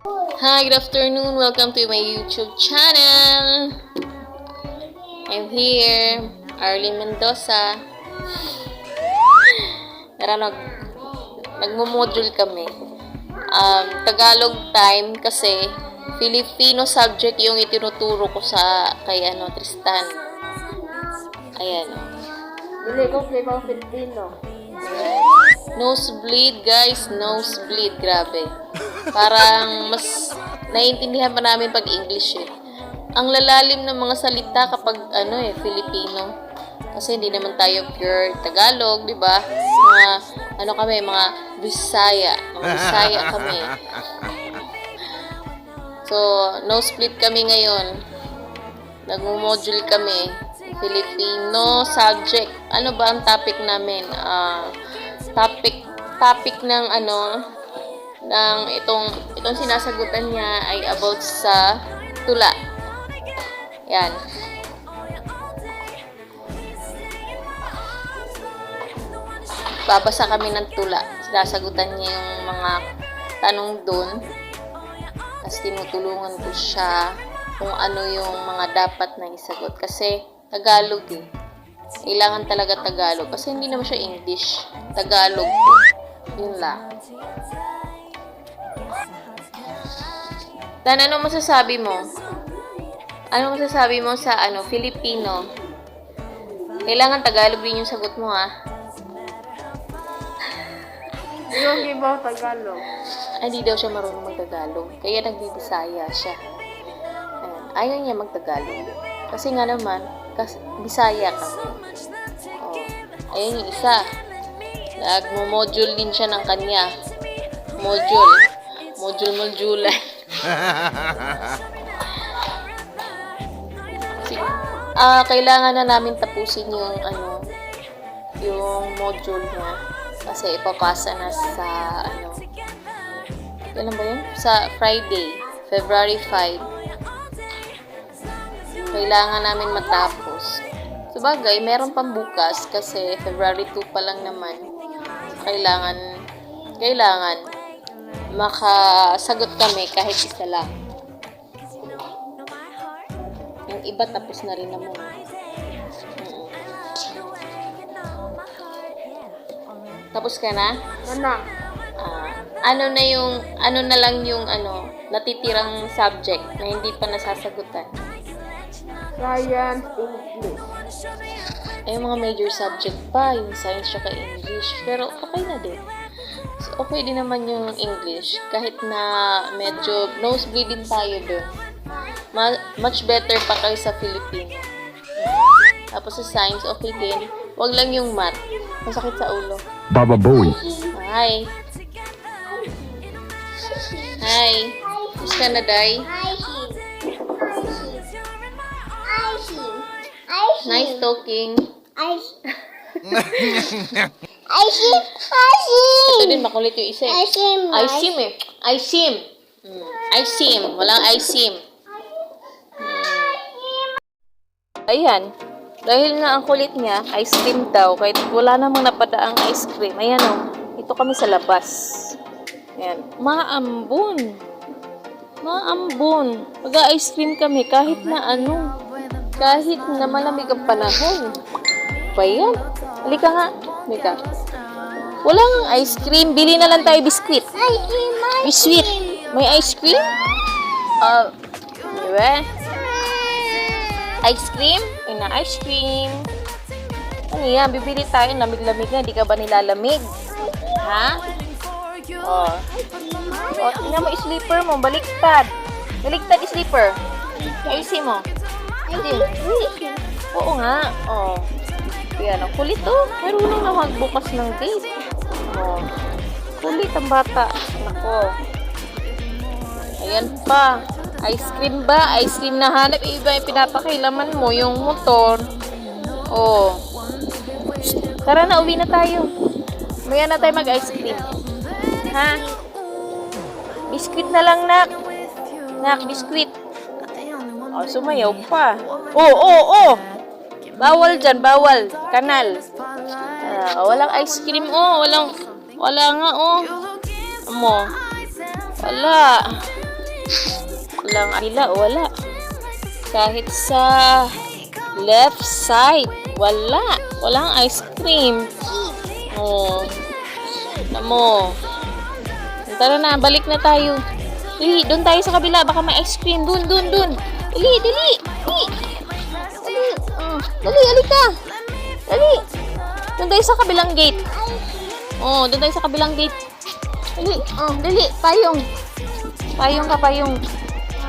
Hi, good afternoon. Welcome to my YouTube channel. I'm here, Arlene Mendoza. Nagmo-module kami. Tagalog time kasi Filipino subject yung itinuturo ko sa kay Tristan. Ayan. Dili ko kay mga Filipino. Nosebleed, guys. Nosebleed. Grabe. Parang mas naiintindihan pa namin pag English eh. Ang lalalim ng mga salita kapag Filipino. Kasi hindi naman tayo pure Tagalog, di ba? Mga kami, mga Bisaya. Mga Bisaya kami. So, nosebleed kami ngayon. Nagmo-module kami. Filipino subject. Ano ba ang topic namin? Topic ng ng itong sinasagutan niya ay about sa tula. Yan. Babasa kami ng tula. Sinasagutan niya yung mga tanong doon. Tapos tinutulungan ko siya kung ano yung mga dapat na isagot. Kasi Tagalog eh. Kailangan talaga Tagalog. Kasi hindi naman siya English. Tagalog po. Yun lang. Dan, ano masasabi mo? Ano masasabi mo sa Filipino? Kailangan Tagalog din yung sagot mo, ha? Yung iba Tagalog. Ay, di daw siya marunong mag-Tagalog. Kaya nagbibisaya siya. Ayan. Ayaw niya mag-Tagalog. Kasi nga naman, Bisaya ka. Oh. Ayun yung isa. Nagmo-module din siya ng kanya. Module. Kailangan na namin tapusin yung module niya. Kasi ipapasa na sa kailan ba yun? Sa Friday, February 5. Kailangan namin matapos. Sabagay, meron pang bukas kasi February 2 pa lang naman. Kailangan makasagot kami kahit isa lang. Yung iba tapos na rin naman. Tapos ka na? Mana? Ano na lang yung natitirang subject na hindi pa nasasagutan? Science, English. Yung mga major subject pa, yung science tsaka English. Pero okay na din. So, okay din naman yung English. Kahit na medyo nosebleed din tayo doon. Much better pa kayo sa Filipino. Tapos sa science, okay din. Wag lang yung math. Masakit sa ulo. Baba Bowie. Hi. Gusto ka na, Day? Nice talking. Ito din, makulit yung isa eh. Isim eh. Isim. Walang isim. Ayan. Dahil nga ang kulit niya, ice cream daw. Kahit wala namang napadaang ice cream. Ayan o. Ito kami sa labas. Ayan. Maambon. Mag-ice cream kami kahit na kahit na malamig ang panahon. Pa yan. Halika nga. Halika. Wala nga ice cream. Bili na lang tayo biskwit. Biskwit. May ice cream? Diba? Ice cream? Ice cream. Ano yan? Bibili tayo. Lamig-lamig na. Di ka ba nilalamig? Ha? Tingnan mo slipper mo. Baliktad. Baliktad slipper. Ayusin mo. Oo nga. Yan. Ang kulit Marunong na magbukas ng gate. Kulit ang bata. Nako. Ayan pa. Ice cream ba? Ice cream na hanap. Iba yung pinapakilaman mo. Yung motor. Tara na. Uwi na tayo. Maya na tayo mag-ice cream. Ha? Biskuit na lang, nak. Biskuit. Sumayaw pa. Bawal dyan, bawal. Kanal. Walang ice cream, wala nga, Wala. Walang nila, wala. Kahit sa left side, wala. Walang ice cream. Oh. Alam mo. Tara na, balik na tayo. Dali, doon tayo sa kabila. Baka may ice cream. Doon. Dali. Dali. Dali, alika. Dali. Doon tayo sa kabilang gate. Oh, doon tayo sa kabilang gate. Dali. Payong. Payong.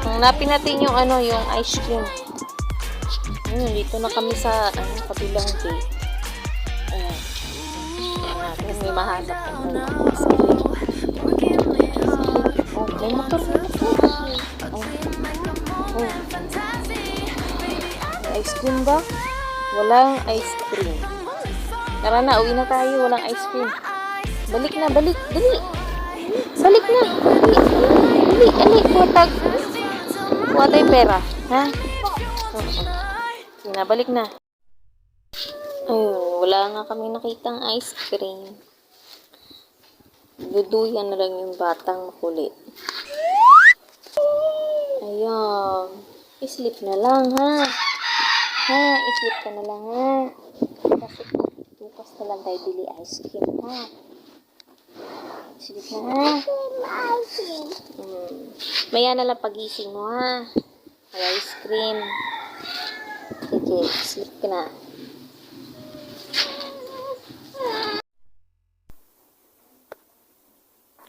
Hanapin natin yung yung ice cream. Dito na kami sa kabilang gate. Ayan. Ayan, may mahanap ng ice cream. Oh, may motor. Oh. May ice cream ba? Walang ice cream. Tara na, uwi na tayo. Walang ice cream. Balik na. Dali. Balik na. Dali. Kuha tayo pera. Ha? Sige na, balik na. Wala nga kami nakitang ice cream. Duduyan na lang yung batang makulit. Ayan. Sleep na lang, ha? Sleep ka na lang, ha? Kasi bukas na lang tayo bili ice cream, ha? Sleep na, ha? Maya na lang pagising mo, ha? May ice cream. Sige, sleep ka na.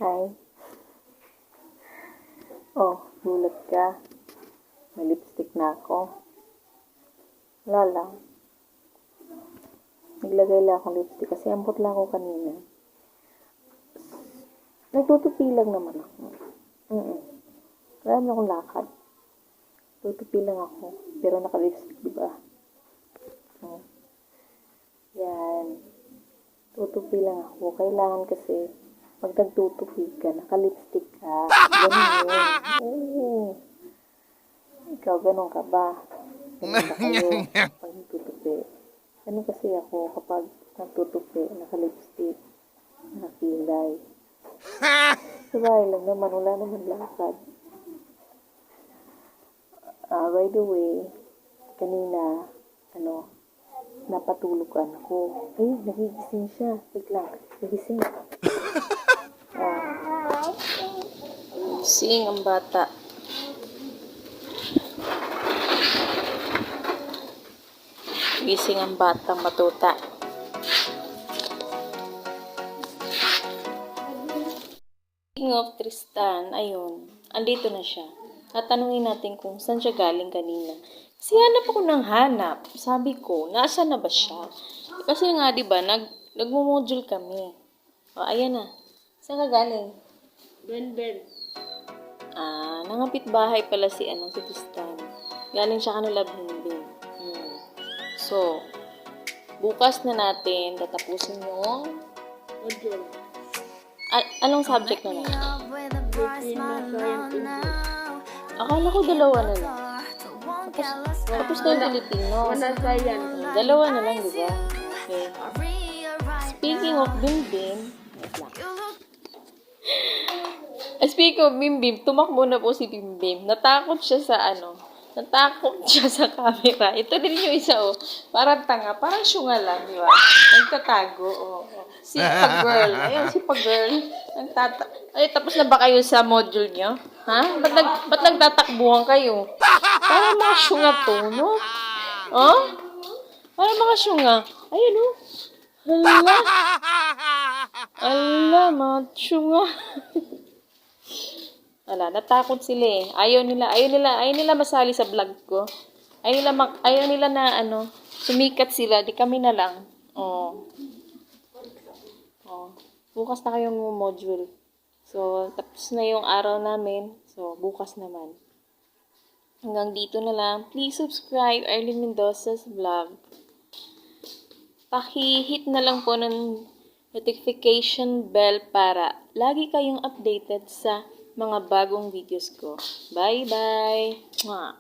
Hi. Oh, gulat ka. May lipstick na ako. Wala lang. Naglagay lang akong lipstick kasi ambot lang ako kanina. Nagtutupi lang naman ako. Wala naman akong lakad. Tutupi lang ako. Pero naka-lipstick, diba? Yan. Tutupi lang ako. Kailangan kasi pag nagtutupi ka, naka-lipstick ka. Ganun yun. Oo. Ikaw, ganun ka ba? Ganun ba kayo pag nagtutupi? Ganun kasi ako kapag nagtutupi, naka-lipstick, nakakilay. Sabay lang naman, wala naman lakad. By the way, kanina, napatulugan ako. Ay, nagigising siya. Wait lang, nagising. Gising ang bata. Gising ang batang matuta. Speaking of Tristan, ayun, andito na siya. Tatanungin natin kung saan siya galing kanina. Kasi hanap ako ng hanap. Sabi ko, nasa na ba siya? Kasi nga, di ba, nagmo-module kami. O, ayan na. Saan ka galing? Ben. Nangapit bahay pala si Tristan. Galing siya kanila Bimbing. So, bukas na natin tatapusin yung Module. anong subject na lang? Filipino, Science, English. Akala ko dalawa na lang. Tapos na yung Filipino. Wala Science. Dalawa na lang, di ba? Okay. Speaking of Bimbing, wait lang. Speaking of Bimbing, tumakbo na po si Bimbing. Natakot siya sa camera. Ito din yung isa, parang tanga, parang syunga lang, di ba? Nagtatago, Si Pag-girl. Ayun, si Pag-girl. Tapos na ba kayo sa module nyo? Ha? Ba't nagtatakbuhan kayo? Parang mga syunga to, no? Parang mga syunga. Ayun, Hala, mga syunga. Wala, natakot sila eh. Ayaw nila masali sa vlog ko. Ayaw nila na sumikat sila, di kami na lang. Bukas na kayong module. So, tapos na yung araw namin. So, bukas naman. Hanggang dito na lang. Please subscribe Arlene Mendoza's vlog. Paki-hit na lang po ng notification bell para lagi kayong updated sa mga bagong videos ko. Bye-bye! Mwah!